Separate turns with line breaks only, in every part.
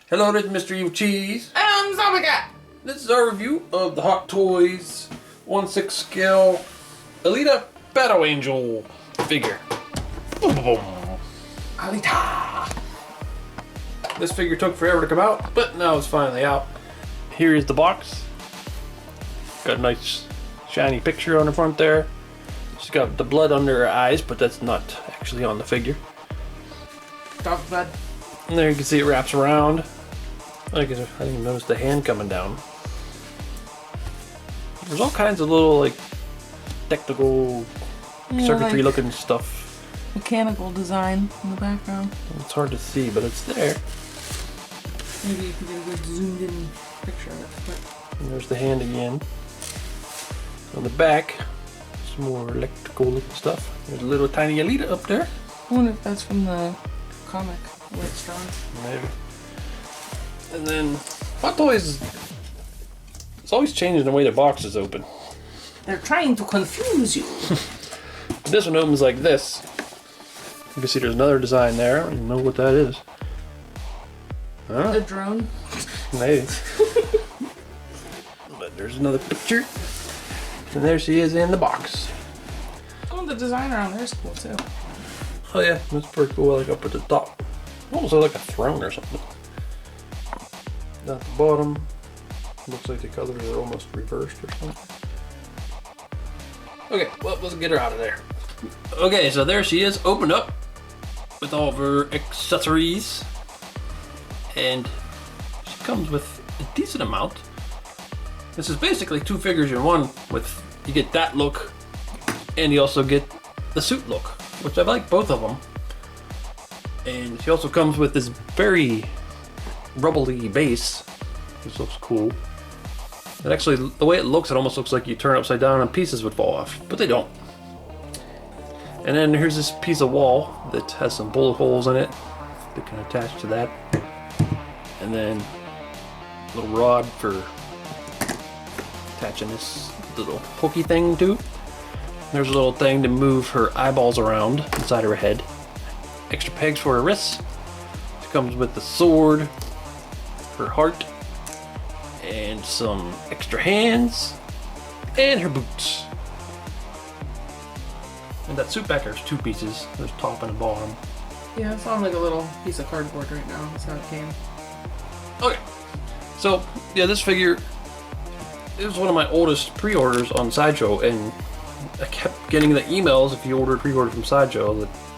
Hello, this is Mr. Evilcheese.
I'm Zombie Cat.
This is our review of the Hot Toys 1/6 scale Alita Battle Angel figure. Boom, boom, boom.
Alita.
This figure took forever to come out, but now it's finally out. Here is the box. Got a nice shiny picture on the front there. She's got the blood under her eyes, but that's not actually on the figure.
Dog blood.
And there you can see it wraps around. I didn't even notice the hand coming down. There's all kinds of little like technical circuitry looking stuff.
Mechanical design in the background.
It's hard to see, but it's there.
Maybe you can get a good zoomed in picture of it. But...
And there's the hand again. On the back, some more electrical looking stuff. There's a little tiny Alita up there.
I wonder if that's from the comic where it's drawn.
Maybe. And then Hot Toys, it's always changing the way the box is open.
They're trying to confuse you.
This one opens like this. You can see there's another design there. I don't even know what that is. Huh?
A drone?
Maybe. But there's another picture. And there she is in the box.
Oh, the design around there is cool too.
Oh yeah, that's pretty cool. Like up at the top. Almost like a throne or something. At the bottom, looks like the colors are almost reversed or something. Okay, well, let's get her out of there. Okay, so there she is, opened up with all of her accessories. And she comes with a decent amount. This is basically two figures in one. With you get that look, and you also get the suit look, which I like both of them. And she also comes with this very rubbly base, which looks cool. And actually, the way it looks, it almost looks like you turn it upside down and pieces would fall off, but they don't. And then here's this piece of wall that has some bullet holes in it that can attach to that. And then a little rod for attaching this little hooky thing to. There's a little thing to move her eyeballs around inside her head. Extra pegs for her wrists. She comes with the sword, her heart, and some extra hands, and her boots. And that suit back there is two pieces. There's top and a bottom.
Yeah, it's on like a little piece of cardboard right now. That's how it came.
Okay, so yeah, this figure, it was one of my oldest pre-orders on Sideshow, and I kept getting the emails if you pre-order from Sideshow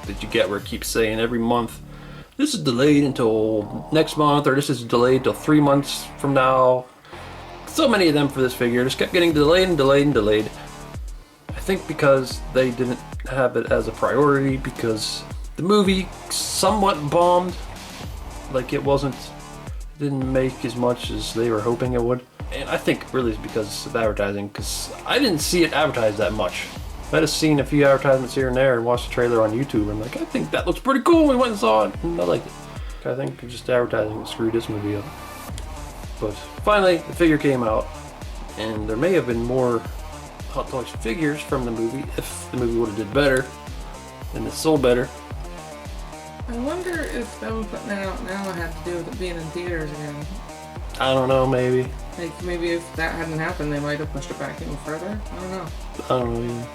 that you get where it keeps saying every month, this is delayed until next month, or this is delayed till 3 months from now. So many of them for this figure just kept getting delayed and delayed and delayed. I think because they didn't have it as a priority, because the movie somewhat bombed. Like it didn't make as much as they were hoping it would. And I think really it's because of advertising, because I didn't see it advertised that much. I just seen a few advertisements here and there and watched the trailer on YouTube. And I'm like, I think that looks pretty cool. We went and saw it, and I liked it. I think just advertising screwed this movie up. But finally, the figure came out, and there may have been more Hot Toys figures from the movie if the movie would have did better and it sold better.
I wonder if them putting it out now had to do with it being in theaters again.
I don't know, maybe.
Like maybe if that hadn't happened, they might have pushed it back even further. I don't know.
I don't know either.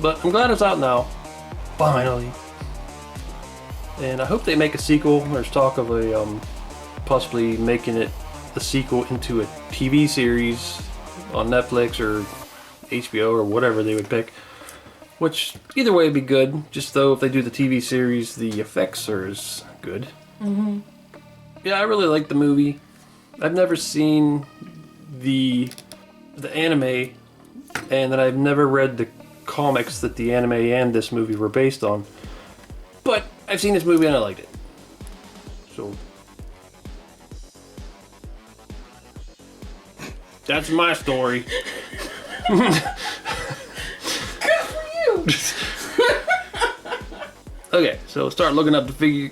But I'm glad it's out now. Finally. And I hope they make a sequel. There's talk of a possibly making it a sequel into a TV series on Netflix or HBO or whatever they would pick. Which either way would be good. Just though if they do the TV series, the effects are as good.
Mm-hmm.
Yeah, I really like the movie. I've never seen the anime, and then I've never read the comics that the anime and this movie were based on. But I've seen this movie and I liked it. So that's my story.
Good for you.
Okay, so start looking up the figure.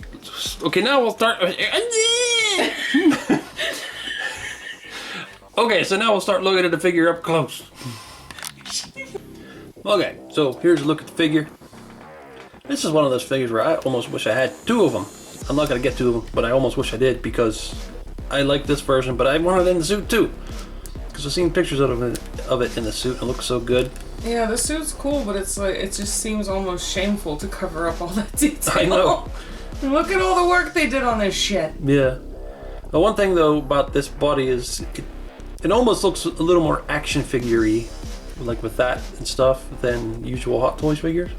Okay, now we'll start. Okay, so now we'll start looking at the figure up close. Okay, so here's a look at the figure. This is one of those figures where I almost wish I had two of them. I'm not going to get to them, but I almost wish I did because I like this version, but I want it in the suit too. Because I've seen pictures of it in the suit and it looks so good.
Yeah, the suit's cool, but it's like, it just seems almost shameful to cover up all that detail.
I know.
Look at all the work they did on this shit.
Yeah. The one thing though about this body is it almost looks a little more action figure-y, like with that and stuff, than usual Hot Toys figures.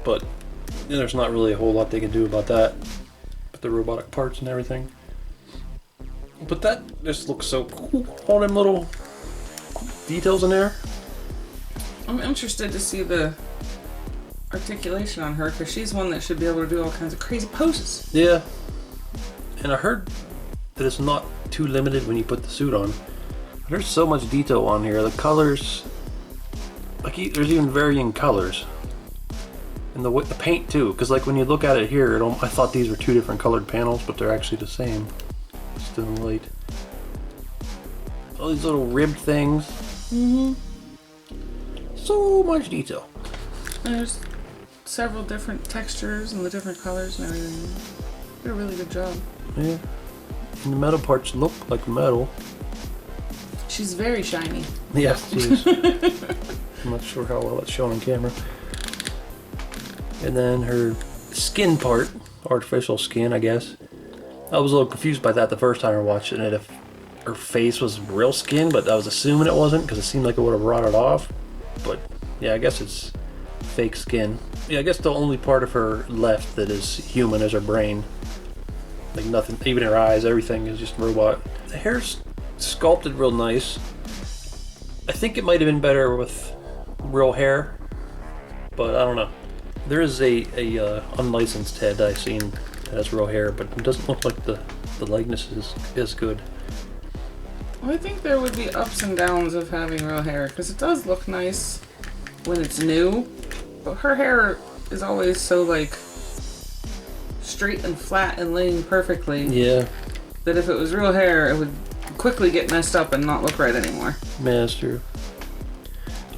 But there's not really a whole lot they can do about that with the robotic parts and everything. But that just looks so cool. All them little details in there.
I'm interested to see the articulation on her, because she's one that should be able to do all kinds of crazy poses.
Yeah. And I heard that it's not too limited when you put the suit on. There's so much detail on here. The colors, like there's even varying colors. And the paint too, because like when you look at it here, I thought these were two different colored panels, but they're actually the same. Just in the light. All these little ribbed things.
Mm-hmm.
So much detail.
There's several different textures and the different colors and everything. Did a really good job.
Yeah. And the metal parts look like metal.
She's very shiny.
Yes, she is. I'm not sure how well it's shown on camera. And then her skin part, artificial skin, I guess. I was a little confused by that the first time I watched it, if her face was real skin, but I was assuming it wasn't because it seemed like it would have rotted off. But yeah, I guess it's fake skin. Yeah, I guess the only part of her left that is human is her brain. Like nothing, even her eyes, everything is just robot. The hair's sculpted real nice. I think it might have been better with real hair, but I don't know. There is a unlicensed head I've seen that has real hair, but it doesn't look like the likeness is good.
Well, I think there would be ups and downs of having real hair, because it does look nice when it's new, but her hair is always so like straight and flat and laying perfectly.
Yeah.
That if it was real hair, it would quickly get messed up and not look right anymore.
Yeah, that's true.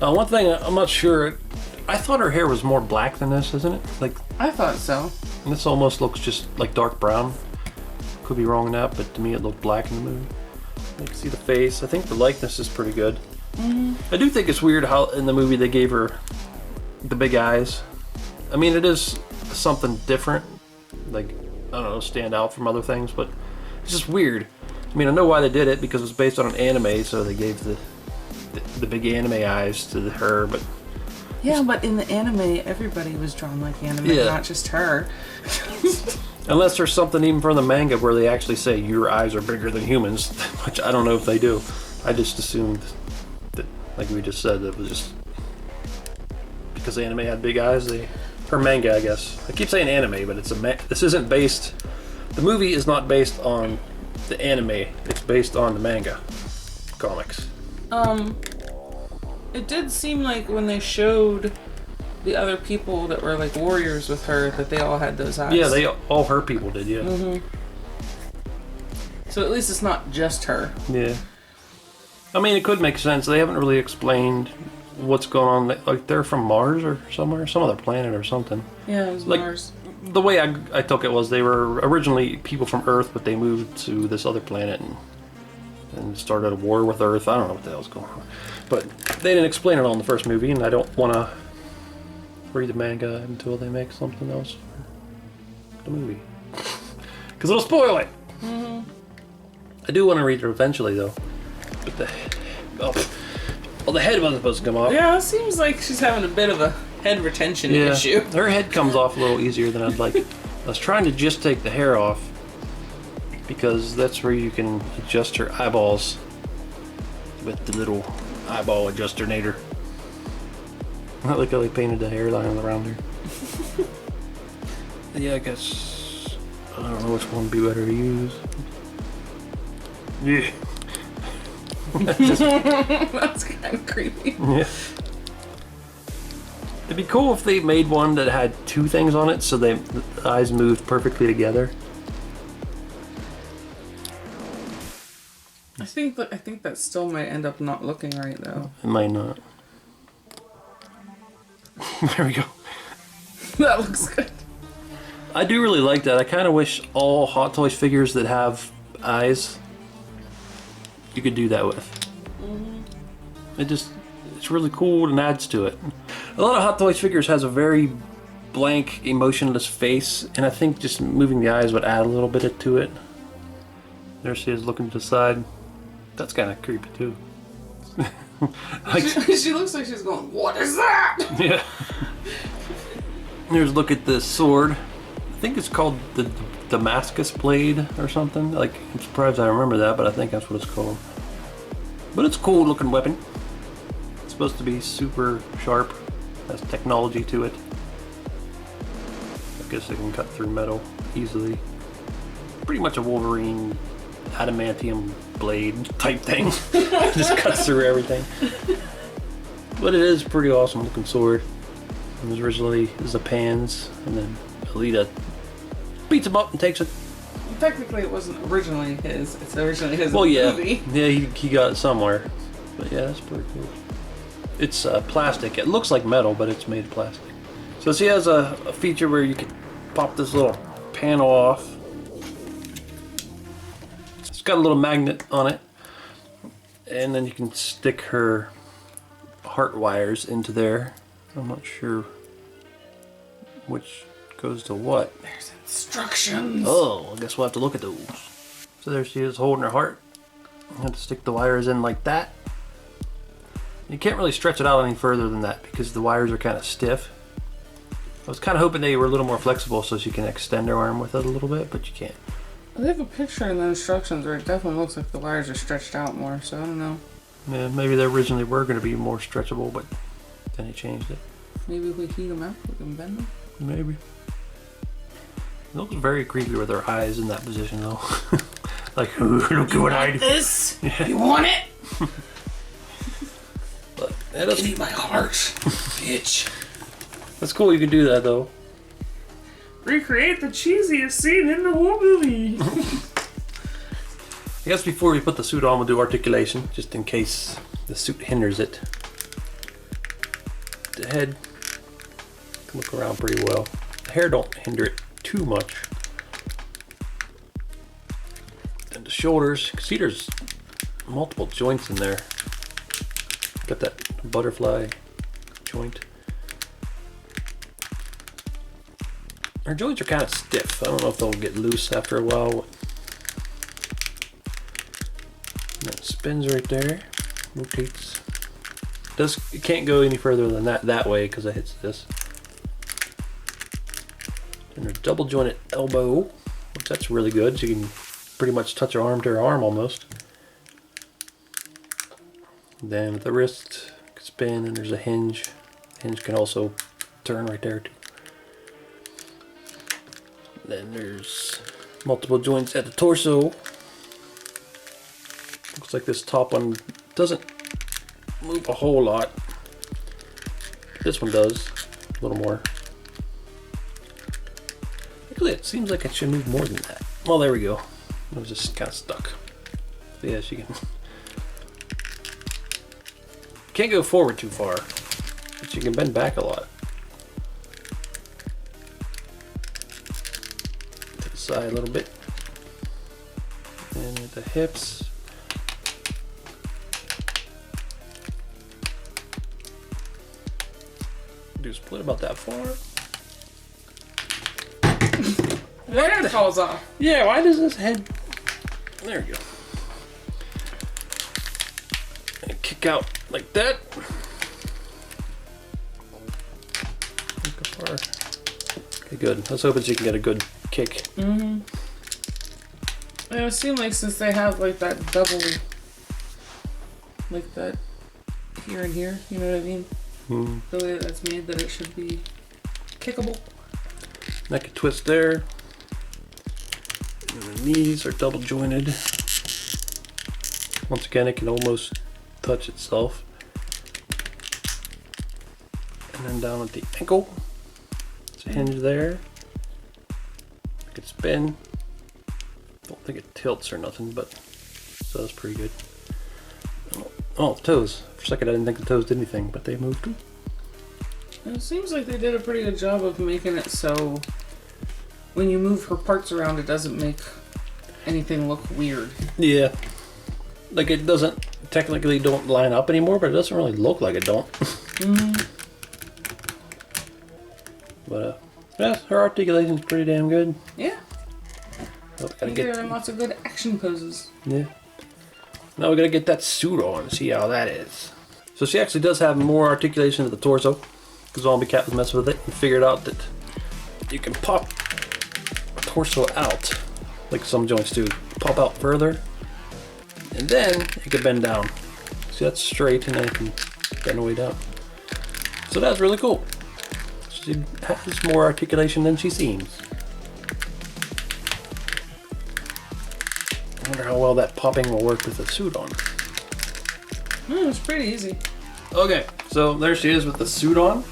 One thing, I'm not sure. I thought her hair was more black than this, isn't it? Like,
I thought so.
this almost looks just like dark brown. Could be wrong in that, but to me it looked black in the movie. You can see the face. I think the likeness is pretty good.
Mm-hmm.
I do think it's weird how in the movie they gave her the big eyes. I mean, it is something different. Like, I don't know, stand out from other things, but it's just weird. I mean, I know why they did it, because it's based on an anime, so they gave the big anime eyes to her, but...
Yeah, but in the anime, everybody was drawn like anime,
Yeah.
not just her.
Unless there's something even from the manga where they actually say your eyes are bigger than humans, which I don't know if they do. I just assumed that, like we just said, it was just because anime had big eyes. Or manga, I guess. I keep saying anime, but it's this isn't based. The movie is not based on the anime. It's based on the manga comics.
It did seem like when they showed the other people that were like warriors with her, that they all had those eyes.
Yeah, all her people did. Yeah.
Mm-hmm. So at least it's not just her.
Yeah. I mean, it could make sense. They haven't really explained what's going on. Like, they're from Mars or somewhere, some other planet or something.
Yeah, it was
Like,
Mars.
The way I took it was they were originally people from Earth, but they moved to this other planet and started a war with Earth. I don't know what the hell's going on. But they didn't explain it all in the first movie, and I don't want to read the manga until they make something else for the movie. Because it'll spoil it!
Mm-hmm.
I do want to read it eventually, though. But the head wasn't supposed to come off.
Yeah, it seems like she's having a bit of a head retention issue.
Her head comes off a little easier than I'd like. I was trying to just take the hair off because that's where you can adjust her eyeballs with the little eyeball adjusternator. I like how they painted the hairline around her. Yeah, I guess I don't know which one would be better to use. Yeah.
That's kind of creepy.
Yeah. It'd be cool if they made one that had two things on it, so the eyes moved perfectly together.
I think that still might end up not looking right though.
It might not. There we go.
That looks good.
I do really like that. I kind of wish all Hot Toys figures that have eyes, you could do that with. It's really cool and adds to it. A lot of Hot Toys figures has a very blank, emotionless face, and I think just moving the eyes would add a little bit to it. There she is looking to the side. That's kind of creepy too.
Like, she looks like she's going, "What is that?"
Yeah. Here's a look at this sword. I think it's called the Damascus blade or something. Like, I'm surprised I remember that, but I think that's what it's called. But it's a cool looking weapon. It's supposed to be super sharp. Has technology to it. I guess it can cut through metal easily. Pretty much a Wolverine adamantium blade type thing. Just cuts through everything. But it is a pretty awesome looking sword. It was originally Zapan's, and then Alita beats him up and takes it.
Technically, it wasn't originally his. It's originally his
movie. Yeah, he got it somewhere. But yeah, that's pretty cool. It's plastic. It looks like metal, but it's made of plastic. So she has a feature where you can pop this little panel off. It's got a little magnet on it, and then you can stick her heart wires into there. I'm not sure which goes to what.
There's instructions.
Oh, I guess we'll have to look at those. So there she is holding her heart. You have to stick the wires in like that. You can't really stretch it out any further than that because the wires are kind of stiff. I was kind of hoping they were a little more flexible so she can extend her arm with it a little bit, but you can't.
They have a picture in the instructions where it definitely looks like the wires are stretched out more, so I don't know.
Yeah, maybe they originally were going to be more stretchable, but then he changed it.
Maybe if we heat them up, we can bend them?
Maybe. It looks very creepy with her eyes in that position, though. Like, look at what I do.
This?
Yeah.
You want it?
But that's,
eat my heart, bitch.
That's cool you can do that, though.
Recreate the cheesiest scene in the whole movie.
I guess before we put the suit on, we'll do articulation, just in case the suit hinders it. The head can look around pretty well. The hair don't hinder it too much. And the shoulders, you can see there's multiple joints in there. Got that butterfly joint. Her joints are kind of stiff. I don't know if they'll get loose after a while. And it spins right there, rotates. It can't go any further than that way because it hits this. And her double jointed elbow, which that's really good. So you can pretty much touch her arm to her arm almost. And then at the wrist, you can spin, and there's a hinge. The hinge can also turn right there too. Then there's multiple joints at the torso. Looks like this top one doesn't move a whole lot. This one does a little more. Actually, it seems like it should move more than that. Well, there we go. It was just kind of stuck. So yeah, she can't go forward too far, but she can bend back a lot. To the side a little bit. And at the hips. Do a split about that far.
The head falls off.
Yeah, why does this head... There we go. And kick out like that. Go far. Okay, good. Let's hope that you can get a good kick.
Mm-hmm. And it seemed like since they have like that double... Like that here and here, you know what I mean?
Mm.
The way that's made, that it should be kickable.
Neck twist there. And the knees are double jointed. Once again, it can almost touch itself. And then down at the ankle, there's a hinge there. It can spin. Don't think it tilts or nothing, but so that's pretty good. Oh, the toes. For a second I didn't think the toes did anything, but they moved too.
It seems like they did a pretty good job of making it so when you move her parts around, it doesn't make anything look weird.
Yeah. Like it doesn't technically don't line up anymore, but it doesn't really look like it don't. But yeah, her articulation's pretty damn good.
Yeah.
Oh, gotta
There are lots of good action poses.
Yeah. Now we gotta get that suit on and see how that is. So she actually does have more articulation of the torso, because Zombie Cat was messing with it and figured out that you can pop a torso out, like some joints do. Pop out further, and then it can bend down. See, that's straight, and then it can bend the way down. So that's really cool. She has more articulation than she seems. I wonder how well that popping will work with the suit on.
It's pretty easy.
Okay, so there she is with the suit on.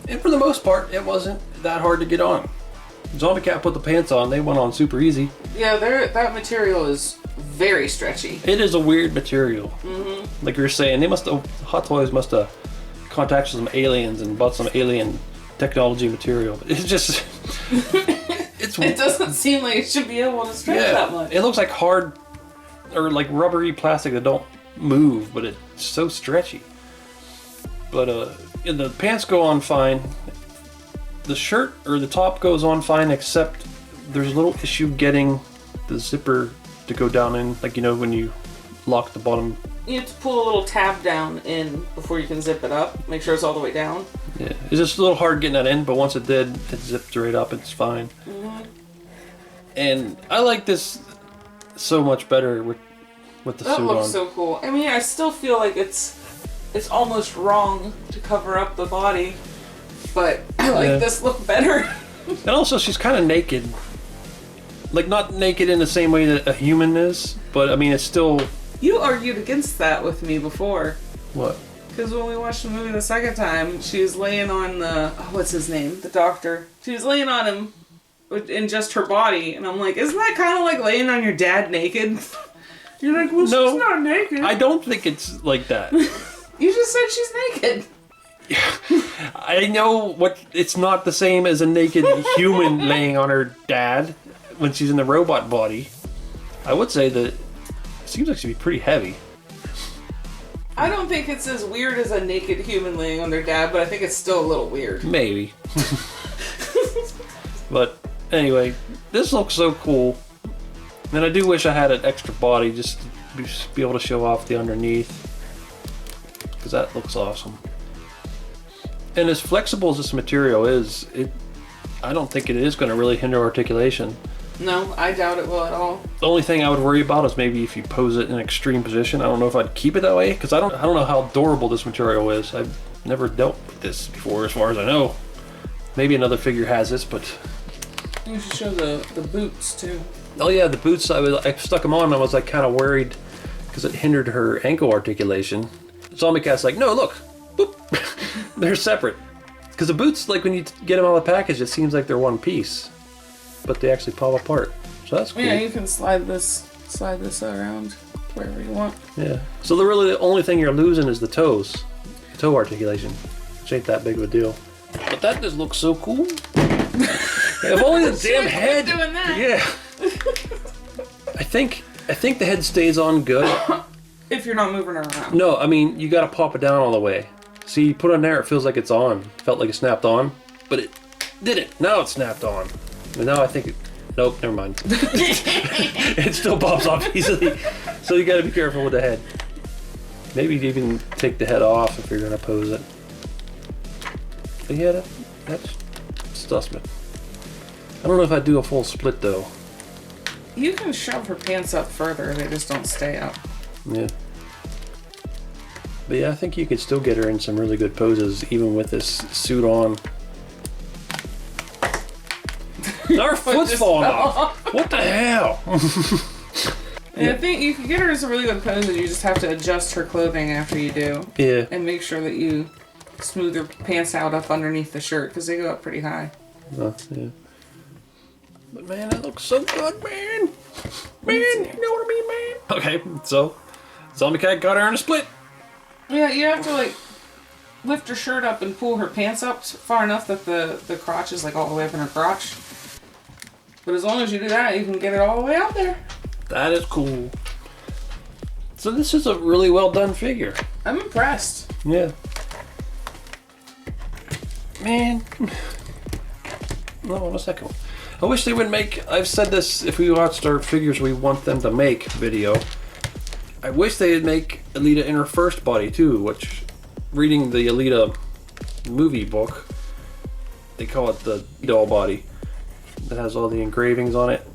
And for the most part, it wasn't that hard to get on. Zombie Cat put the pants on, they went on super easy.
Yeah, that material is very stretchy.
It is a weird material. Like you were saying, Hot Toys must have contacted some aliens and bought some alien technology material. It's just...
It doesn't seem like it should be able to stretch that much.
It looks like hard or like rubbery plastic that don't move, but it's so stretchy. But the pants go on fine. The shirt or the top goes on fine, except there's a little issue getting the zipper to go down in, like, you know, when you lock the bottom.
You have to pull a little tab down in before you can zip it up. Make sure it's all the way down.
Yeah, it's just a little hard getting that in, but once it did, it zipped right up. It's fine. And I like this so much better with the suit on.
That looks so cool. I mean, I still feel like it's almost wrong to cover up the body, but I like this look better.
And also, she's kind of naked. Like, not naked in the same way that a human is, but I mean, it's still...
You argued against that with me before.
What?
Because when we watched the movie the second time, she was laying on the... Oh, what's his name? The doctor. She was laying on him in just her body, and I'm like, isn't that kind of like laying on your dad naked? You're like, well,
no,
she's not naked.
I don't think it's like that.
You just said she's naked.
I know it's not the same as a naked human laying on her dad when she's in the robot body. I would say that it seems like she'd be pretty heavy.
I don't think it's as weird as a naked human laying on their dad, but I think it's still a little weird.
Maybe. But anyway, this looks so cool. And I do wish I had an extra body just to be able to show off the underneath. Because that looks awesome. And as flexible as this material is, I don't think it is going to really hinder articulation.
No, I doubt it will at all.
The only thing I would worry about is maybe if you pose it in an extreme position. I don't know if I'd keep it that way, because I don't know how durable this material is. I've never dealt with this before, as far as I know. Maybe another figure has this, but...
You should show the boots, too.
Oh yeah, the boots, I stuck them on and I was like kind of worried because it hindered her ankle articulation. Zombie Cat's like, no, look, boop. They're separate. Because the boots, like when you get them out of the package, it seems like they're one piece, but they actually pop apart. So that's cool.
Yeah, you can slide this around wherever you want.
Yeah. So the only thing you're losing is the toes, toe articulation, which ain't that big of a deal. But that just looks so cool. If only the damn head.
Doing that.
Yeah. I think the head stays on good.
If you're not moving her around.
No, I mean, you gotta pop it down all the way. See, you put it on there, it feels like it's on. Felt like it snapped on, but it didn't. Now it snapped on. And now I think it... Nope, never mind. It still pops off easily. So you gotta be careful with the head. Maybe even take the head off if you're gonna pose it. But yeah, that's Stussman. I don't know if I'd do a full split though.
You can shove her pants up further, they just don't stay up.
Yeah. But yeah, I think you could still get her in some really good poses even with this suit on. Our foot's falling off. What the hell?
And I think you can get her in some really good poses, you just have to adjust her clothing after you do.
Yeah.
And make sure that you smooth her pants out up underneath the shirt, because they go up pretty high.
Yeah. But man, that looks so good, man. Man, you know what I mean, man? Okay, so Zombie Cat got her in a split.
Yeah, you have to like lift her shirt up and pull her pants up far enough that the crotch is like all the way up in her crotch. But as long as you do that, you can get it all the way out there.
That is cool. So this is a really well done figure.
I'm impressed.
Yeah. Man. No, what's that called? I wish they would make, I've said this, if we watched our figures we want them to make video, I wish they would make Alita in her first body too, which, reading the Alita movie book, they call it the doll body, that has all the engravings on it.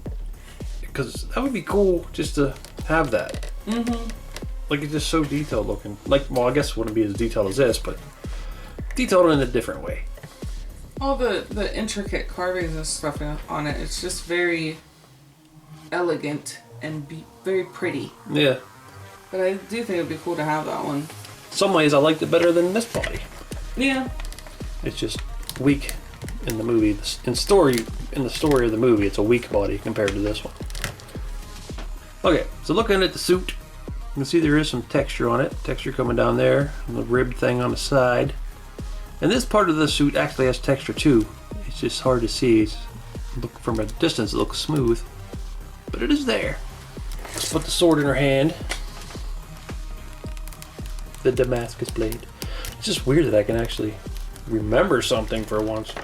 Because that would be cool just to have that.
Mm-hmm.
Like, it's just so detailed looking. Like, well, I guess it wouldn't be as detailed as this, but detailed in a different way.
All the intricate carvings and stuff on it, it's just very elegant and very pretty.
Yeah.
But I do think it would be cool to have that one.
Some ways I liked it better than this body.
Yeah.
It's just weak in the movie. In the story of the movie, it's a weak body compared to this one. Okay, so looking at the suit, you can see there is some texture on it. Texture coming down there, and the ribbed thing on the side. And this part of the suit actually has texture too. It's just hard to see. Look from a distance, it looks smooth, but it is there. Let's put the sword in her hand. The Damascus blade. It's just weird that I can actually remember something for once.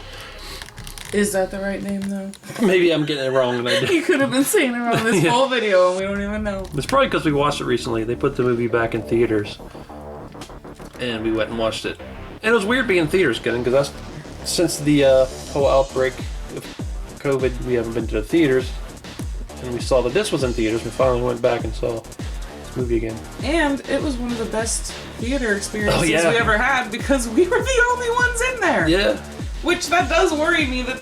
Is that the right name though?
Maybe I'm getting it wrong. And I did.
You could have been saying it wrong this whole video and we don't even know.
It's probably because we watched it recently. They put the movie back in theaters, and we went and watched it. And it was weird being in theaters again, because that's since the whole outbreak of COVID, we haven't been to the theaters. And we saw that this was in theaters. We finally went back and saw this movie again. And
it was one of the best theater experiences
we
ever had because we were the only ones in there.
Yeah.
Which that does worry me that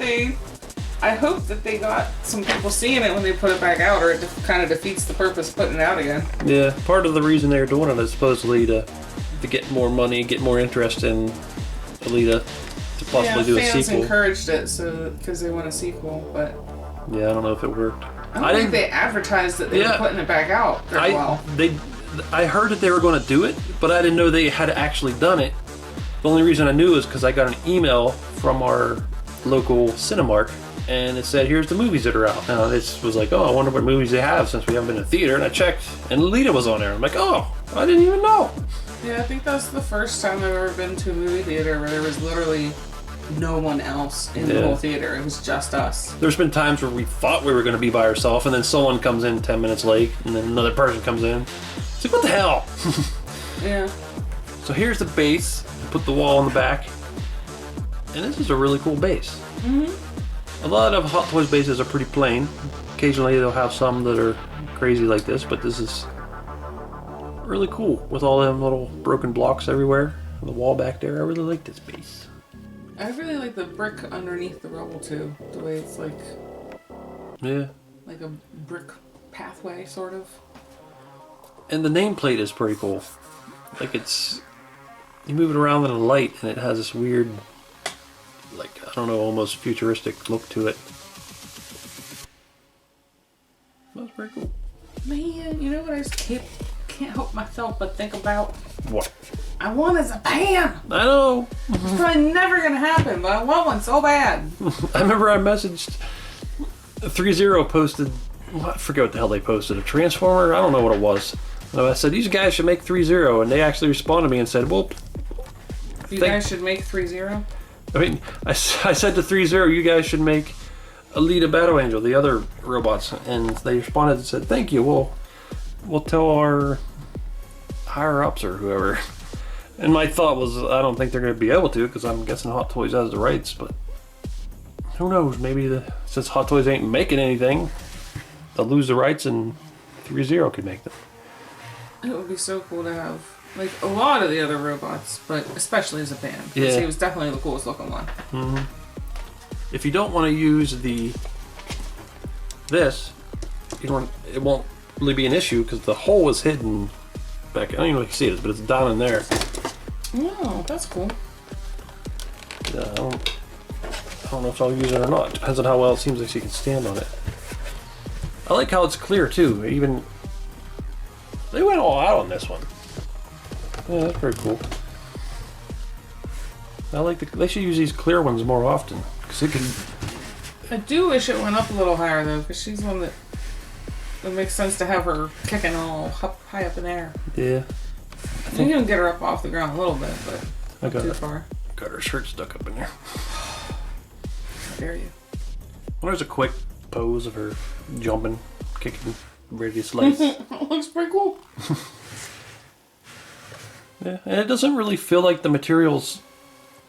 I hope that they got some people seeing it when they put it back out, or it kind of defeats the purpose of putting it out again.
Yeah, part of the reason they were doing it is supposedly to get more money, get more interest in Alita, to possibly do a sequel.
Fans encouraged it because they want a sequel, but
yeah, I don't know if it worked.
I don't think they advertised that they were putting it back out very well.
I heard that they were going to do it, but I didn't know they had actually done it. The only reason I knew is because I got an email from our local Cinemark, and it said, here's the movies that are out. And I was like, oh, I wonder what movies they have since we haven't been to the theater. And I checked, and Alita was on there. I'm like, oh, I didn't even know.
Yeah, I think that's the first time I've ever been to a movie theater where there was literally no one else in the whole theater. It was just us.
There's been times where we thought we were going to be by ourselves, and then someone comes in 10 minutes late, and then another person comes in. It's like, what the hell?
Yeah.
So here's the base. Put the wall in the back. And this is a really cool base. Mm-hmm. A lot of Hot Toys bases are pretty plain. Occasionally they'll have some that are crazy like this, but this is really cool with all them little broken blocks everywhere. On the wall back there. I really like this base.
I really like the brick underneath the rubble too. The way it's like...
Yeah.
Like a brick pathway, sort of.
And the nameplate is pretty cool. Like it's... You move it around in the light and it has this weird, like, I don't know, almost futuristic look to it. That's pretty cool.
Man, you know what I just can't help myself but think about?
What?
I want as a pan!
I know!
It's probably never gonna happen, but I want one so bad.
I remember I messaged 3-0 posted, I forget what the hell they posted, a Transformer? I don't know what it was. And I said, these guys should make 3-0, and they actually responded to me and said, well...
You guys should make 3-0?
I mean, I said to 3-0, you guys should make Alita Battle Angel, the other robots, and they responded and said, thank you, we'll tell our higher-ups or whoever. And my thought was, I don't think they're going to be able to, because I'm guessing Hot Toys has the rights, but who knows, maybe since Hot Toys ain't making anything, they'll lose the rights and 3-0 could make them.
It would be so cool to have, like, a lot of the other robots, but especially as a band.
Yeah.
He was definitely the coolest looking one.
Mm-hmm. If you don't want to use this, it won't really be an issue because the hole is hidden back. I don't even know if you can see it, but it's down in there.
Oh, that's cool.
Yeah, I don't know if I'll use it or not. Depends on how well it seems like she can stand on it. I like how it's clear too. Even they went all out on this one. Yeah, that's pretty cool. I like they should use these clear ones more often because
I do wish it went up a little higher though, because she's one that it makes sense to have her kicking all high up in the air.
Yeah.
You can get her up off the ground a little bit, but not too far.
Got her shirt stuck up in there.
How dare you?
Well, there's a quick pose of her jumping, kicking, ready to slice.
Looks pretty cool.
Yeah, and it doesn't really feel like the material's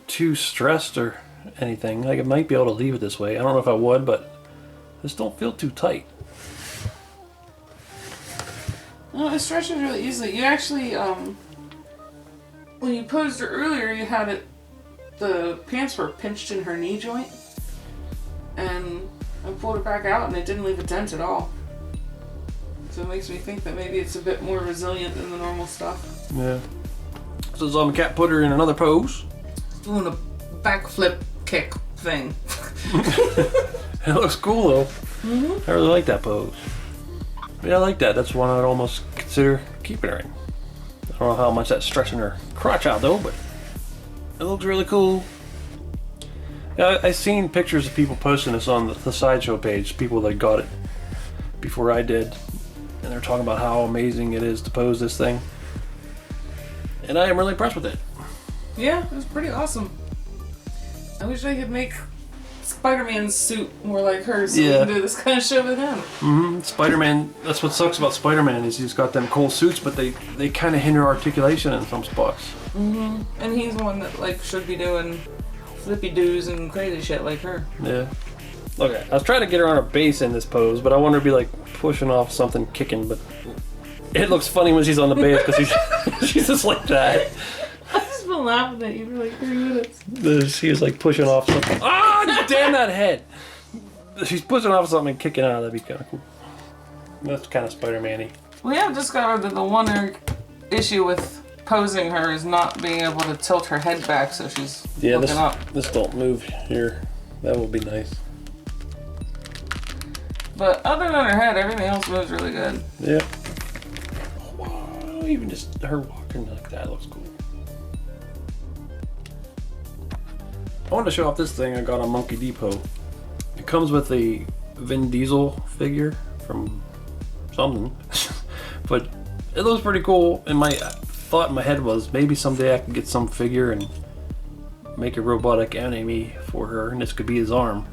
too stressed or anything. Like, it might be able to leave it this way. I don't know if I would, but this don't feel too tight.
No, it stretches really easily. You actually, when you posed her earlier, you had it, the pants were pinched in her knee joint. And I pulled it back out and it didn't leave a dent at all. So it makes me think that maybe it's a bit more resilient than the normal stuff.
Yeah. So Zombie Cat put her in another pose.
Doing a backflip kick thing.
It looks cool though. Mm-hmm. I really like that pose. Yeah, I like that. That's one I'd almost consider keeping her in. I don't know how much that's stretching her crotch out though, but it looks really cool. Yeah, I've seen pictures of people posting this on the Sideshow page, people that got it before I did, and they're talking about how amazing it is to pose this thing. And I am really impressed with it.
Yeah, it was pretty awesome. I wish I could make Spider-Man's suit more like hers so we can do this kind of shit with him.
Mm-hmm. Spider-Man, that's what sucks about Spider-Man is he's got them cool suits, but they kind of hinder articulation in some spots.
Mm-hmm. And he's the one that like should be doing flippy-doos and crazy shit like her.
Yeah. Okay, I was trying to get her on her base in this pose, but I want her to be like pushing off something, kicking, but it looks funny when she's on the base because she's just like that.
I've just been laughing at you for like 3 minutes.
She was like pushing off something. Ah, damn that head! She's pushing off something and kicking out. That'd be kind of cool. That's kind of Spider-Man-y.
We have discovered that the one issue with posing her is not being able to tilt her head back so she's looking up.
This don't move here. That would be nice.
But other than her head, everything else moves really good.
Yeah. Wow, even just her walking like that looks cool. I wanted to show off this thing I got on Monkey Depot. It comes with a Vin Diesel figure from something, but it looks pretty cool. And my thought in my head was maybe someday I could get some figure and make a robotic enemy for her, and this could be his arm.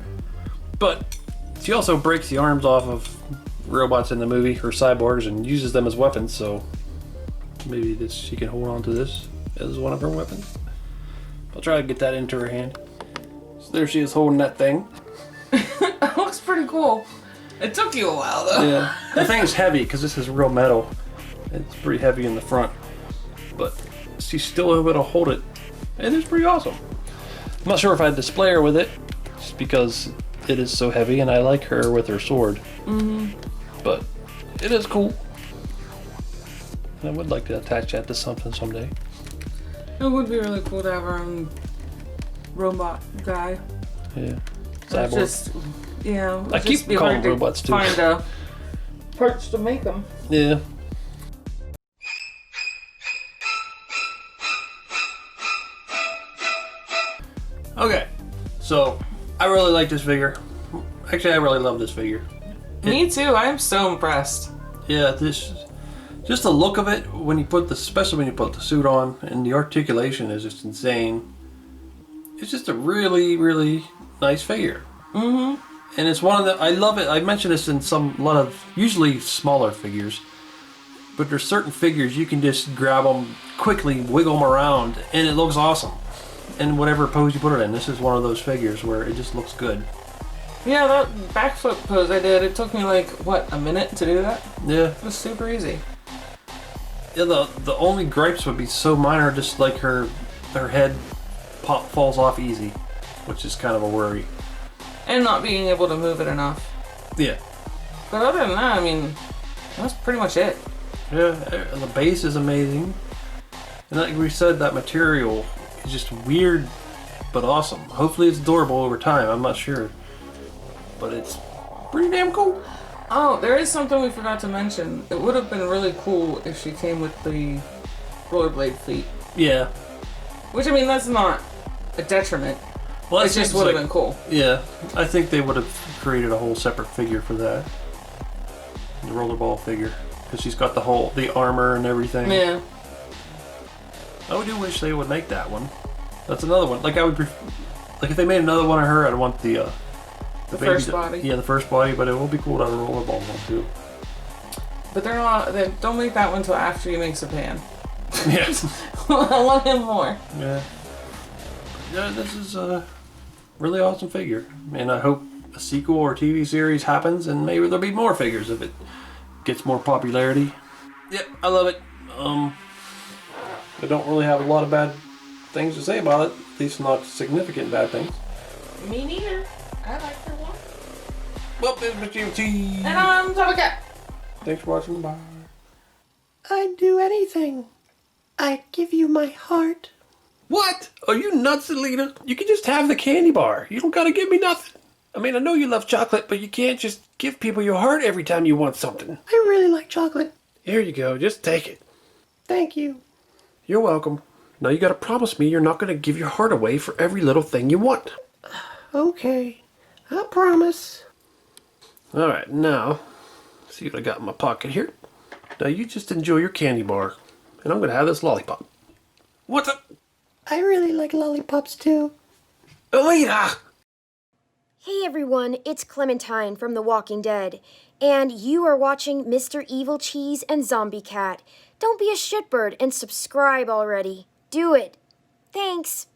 But she also breaks the arms off of robots in the movie, or cyborgs, and uses them as weapons. So maybe she can hold on to this as one of her weapons. I'll try to get that into her hand. So there she is holding that thing.
It looks pretty cool. It took you a while though.
Yeah, the thing's heavy because this is real metal. It's pretty heavy in the front, but she's still able to hold it, and it's pretty awesome. I'm not sure if I'd display her with it, just because it is so heavy, and I like her with her sword. Mm-hmm. But it is cool. I would like to attach that to something someday.
It would be really cool to have our own robot guy.
Yeah.
Cyborg. Just, yeah.
I keep calling robots too.
Find parts to make them.
Yeah. Okay, so I really like this figure. Actually, I really love this figure.
Me too. I am so impressed.
Yeah, just the look of it when you put especially when you put the suit on, and the articulation is just insane. It's just a really, really nice figure. Mm-hmm. And it's one of the, I love it. I mentioned this in a lot of usually smaller figures, but there's certain figures you can just grab them quickly, wiggle them around, and it looks awesome. And whatever pose you put it in, this is one of those figures where it just looks good.
Yeah, that backflip pose I did, it took me like, what, a minute to do that?
Yeah.
It was super easy.
Yeah, the only gripes would be so minor, just like her head falls off easy, which is kind of a worry. And
not being able to move it enough.
Yeah.
But other than that, I mean, that's pretty much it.
Yeah, the base is amazing. And like we said, that material is just weird but awesome. Hopefully it's durable over time, I'm not sure. But it's pretty damn cool.
Oh, there is something we forgot to mention. It would have been really cool if she came with the rollerblade feet.
Yeah.
Which, I mean, that's not a detriment.
Well,
it just would have been cool.
Yeah, I think they would have created a whole separate figure for that. The rollerball figure. Because she's got the armor and everything.
Yeah.
I do wish they would make that one. That's another one. Like, if they made another one of her, I'd want the
first body.
Yeah, the first body, but it will be cool to have a rollerball one too.
But they don't make that one until after he makes a pan.
Yes.
I want him more.
Yeah. Yeah, this is a really awesome figure. And I hope a sequel or TV series happens, and maybe there'll be more figures if it gets more popularity. Yep, I love it. I don't really have a lot of bad things to say about it, at least not significant bad things.
Me neither. I like her one.
Well, this is Mr. Evilcheese.
And I'm Cat.
Thanks for watching. Bye.
I'd do anything. I'd give you my heart.
What? Are you nuts, Alita? You can just have the candy bar. You don't gotta give me nothing. I mean, I know you love chocolate, but you can't just give people your heart every time you want something.
I really like chocolate.
Here you go. Just take it.
Thank you.
You're welcome. Now you gotta promise me you're not gonna give your heart away for every little thing you want.
Okay. I promise.
Alright, now, see what I got in my pocket here. Now you just enjoy your candy bar, and I'm gonna have this lollipop. What's up?
I really like lollipops too.
Alita!
Hey everyone, it's Clementine from The Walking Dead, and you are watching Mr. Evilcheese and Zombie Cat. Don't be a shitbird and subscribe already. Do it. Thanks.